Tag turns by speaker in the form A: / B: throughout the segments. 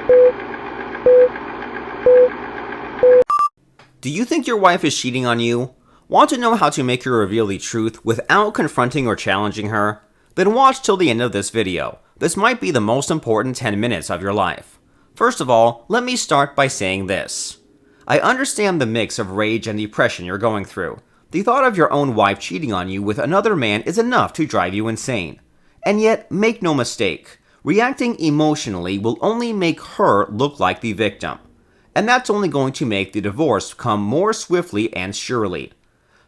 A: Do you think your wife is cheating on you? Want to know how to make her reveal the truth without confronting or challenging her? Then watch till the end of this video. This might be the most important 10 minutes of your life. First of all, let me start by saying this. I understand the mix of rage and depression you're going through. The thought of your own wife cheating on you with another man is enough to drive you insane. And yet, make no mistake, reacting emotionally will only make her look like the victim. And that's only going to make the divorce come more swiftly and surely.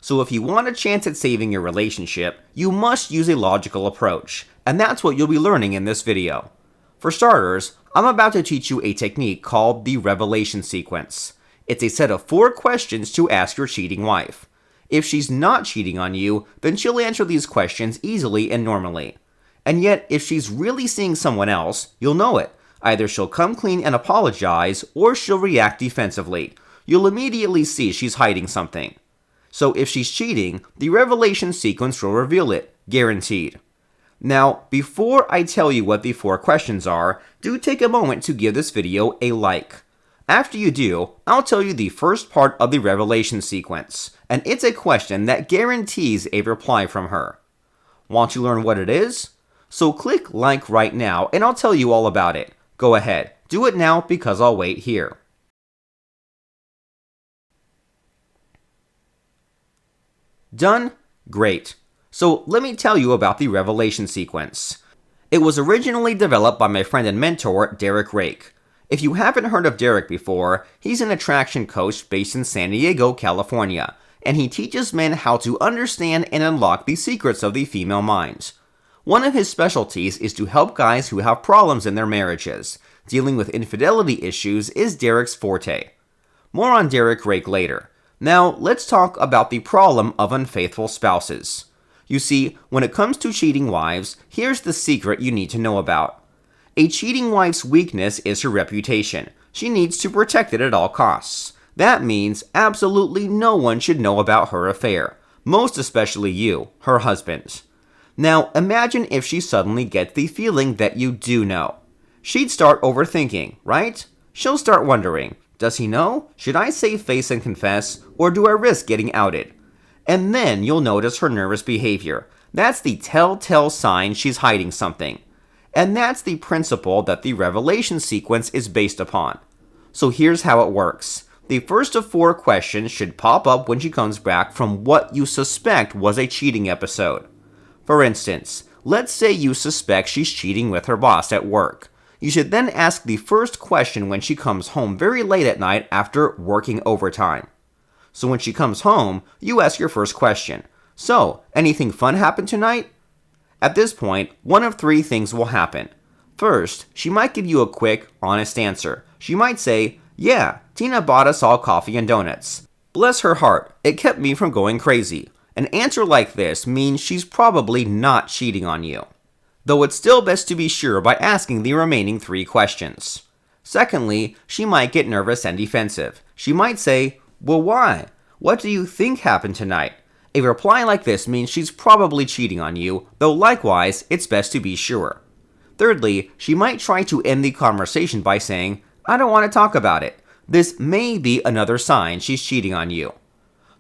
A: So if you want a chance at saving your relationship, you must use a logical approach, and that's what you'll be learning in this video. For starters, I'm about to teach you a technique called the revelation sequence. It's a set of 4 questions to ask your cheating wife. If she's not cheating on you, then she'll answer these questions easily and normally. And yet, if she's really seeing someone else, you'll know it. Either she'll come clean and apologize, or she'll react defensively. You'll immediately see she's hiding something. So if she's cheating, the revelation sequence will reveal it, guaranteed. Now, before I tell you what the 4 questions are, do take a moment to give this video a like. After you do, I'll tell you the first part of the revelation sequence, and it's a question that guarantees a reply from her. Want to learn what it is? So click like right now and I'll tell you all about it. Go ahead, do it now because I'll wait here. Done? Great. So let me tell you about the revelation sequence. It was originally developed by my friend and mentor, Rake. If you haven't heard of Derek before, he's an attraction coach based in San Diego, California, and he teaches men how to understand and unlock the secrets of the female mind. One of his specialties is to help guys who have problems in their marriages. Dealing with infidelity issues is Derek's forte. More on Rake later. Now, let's talk about the problem of unfaithful spouses. You see, when it comes to cheating wives, here's the secret you need to know about. A cheating wife's weakness is her reputation. She needs to protect it at all costs. That means absolutely no one should know about her affair, most especially you, her husband. Now, imagine if she suddenly gets the feeling that you do know. She'd start overthinking, right? She'll start wondering, does he know? Should I save face and confess, or do I risk getting outed? And then you'll notice her nervous behavior. That's the telltale sign she's hiding something. And that's the principle that the revelation sequence is based upon. So here's how it works. The first of 4 questions should pop up when she comes back from what you suspect was a cheating episode. For instance, let's say you suspect she's cheating with her boss at work. You should then ask the first question when she comes home very late at night after working overtime. So when she comes home, you ask your first question. So, anything fun happen tonight? At this point, one of 3 things will happen. First, she might give you a quick, honest answer. She might say, yeah, Tina bought us all coffee and donuts. Bless her heart, it kept me from going crazy. An answer like this means she's probably not cheating on you. Though it's still best to be sure by asking the remaining 3 questions. Secondly, she might get nervous and defensive. She might say, well, why? What do you think happened tonight? A reply like this means she's probably cheating on you, though likewise, it's best to be sure. Thirdly, she might try to end the conversation by saying, I don't want to talk about it. This may be another sign she's cheating on you.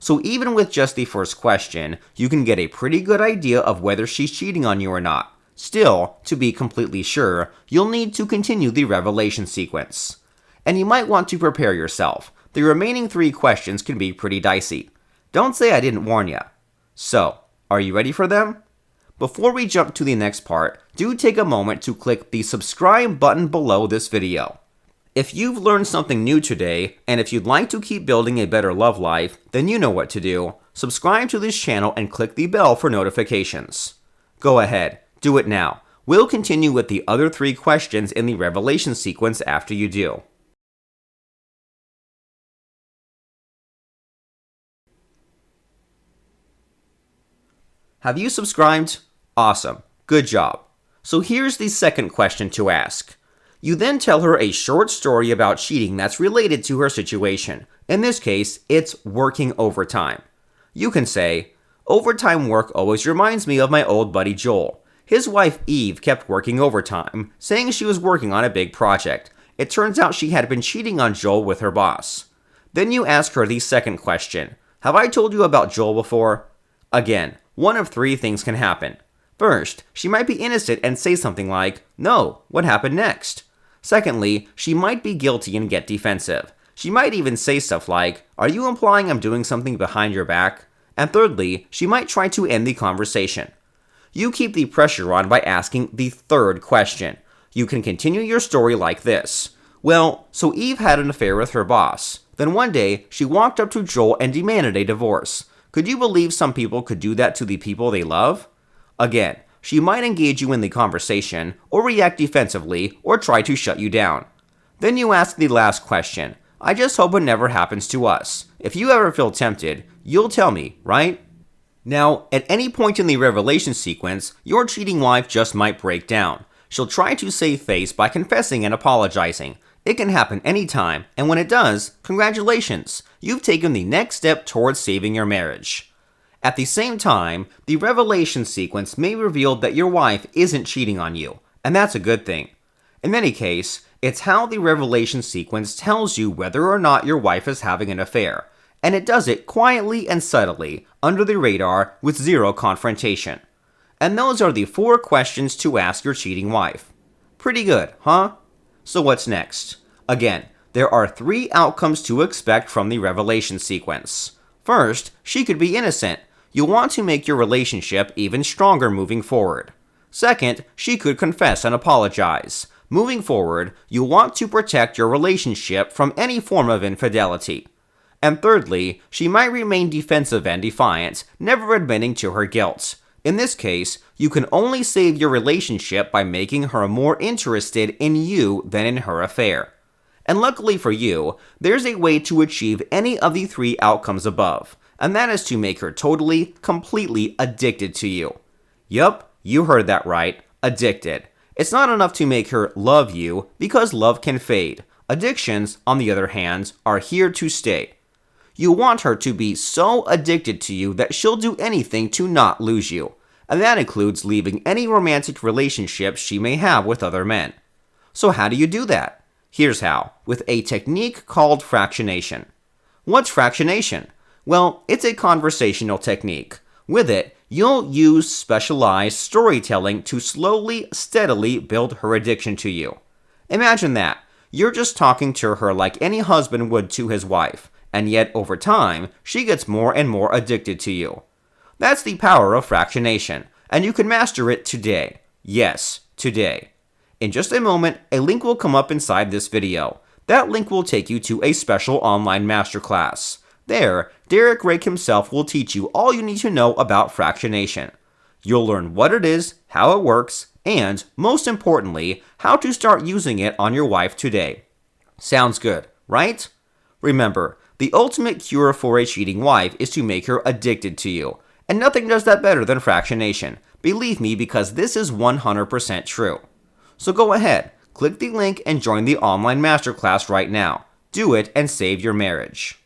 A: So even with just the first question, you can get a pretty good idea of whether she's cheating on you or not. Still, to be completely sure, you'll need to continue the revelation sequence. And you might want to prepare yourself. The remaining 3 questions can be pretty dicey. Don't say I didn't warn ya. So, are you ready for them? Before we jump to the next part, do take a moment to click the subscribe button below this video. If you've learned something new today, and if you'd like to keep building a better love life, then you know what to do. Subscribe to this channel and click the bell for notifications. Go ahead, do it now. We'll continue with the other 3 questions in the revelation sequence after you do. Have you subscribed? Awesome. Good job. So here's the second question to ask. You then tell her a short story about cheating that's related to her situation. In this case, it's working overtime. You can say, overtime work always reminds me of my old buddy Joel. His wife Eve kept working overtime, saying she was working on a big project, it turns out she had been cheating on Joel with her boss. Then you ask her the second question. Have I told you about Joel before? Again, one of three things can happen. First, she might be innocent and say something like, "No, what happened next?" Secondly, she might be guilty and get defensive. She might even say stuff like, "Are you implying I'm doing something behind your back?" And thirdly, she might try to end the conversation. You keep the pressure on by asking the third question. You can continue your story like this. Well, so Eve had an affair with her boss. Then one day, she walked up to Joel and demanded a divorce. Could you believe some people could do that to the people they love? Again, she might engage you in the conversation, or react defensively, or try to shut you down. Then you ask the last question. I just hope it never happens to us. If you ever feel tempted, you'll tell me, right? Now, at any point in the revelation sequence, your cheating wife just might break down. She'll try to save face by confessing and apologizing. It can happen anytime, and when it does, congratulations, you've taken the next step towards saving your marriage. At the same time, the revelation sequence may reveal that your wife isn't cheating on you, and that's a good thing. In any case, it's how the revelation sequence tells you whether or not your wife is having an affair, and it does it quietly and subtly, under the radar, with zero confrontation. And those are the 4 questions to ask your cheating wife. Pretty good, huh? So what's next? Again, there are 3 outcomes to expect from the revelation sequence. First, she could be innocent. You'll want to make your relationship even stronger moving forward. Second, she could confess and apologize. Moving forward, you'll want to protect your relationship from any form of infidelity. And thirdly, she might remain defensive and defiant, never admitting to her guilt. In this case, you can only save your relationship by making her more interested in you than in her affair. And luckily for you, there's a way to achieve any of the 3 outcomes above, and that is to make her totally, completely addicted to you. Yup, you heard that right, addicted. It's not enough to make her love you, because love can fade. Addictions, on the other hand, are here to stay. You want her to be so addicted to you that she'll do anything to not lose you, and that includes leaving any romantic relationships she may have with other men. So how do you do that? Here's how, with a technique called fractionation. What's fractionation? Well, it's a conversational technique. With it, you'll use specialized storytelling to slowly, steadily build her addiction to you. Imagine that. You're just talking to her like any husband would to his wife, and yet over time, she gets more and more addicted to you. That's the power of fractionation, and you can master it today. Yes, today. In just a moment, a link will come up inside this video. That link will take you to a special online masterclass. There, Rake himself will teach you all you need to know about fractionation. You'll learn what it is, how it works, and, most importantly, how to start using it on your wife today. Sounds good, right? Remember, the ultimate cure for a cheating wife is to make her addicted to you, and nothing does that better than fractionation. Believe me, because this is 100% true. So go ahead, click the link and join the online masterclass right now. Do it and save your marriage.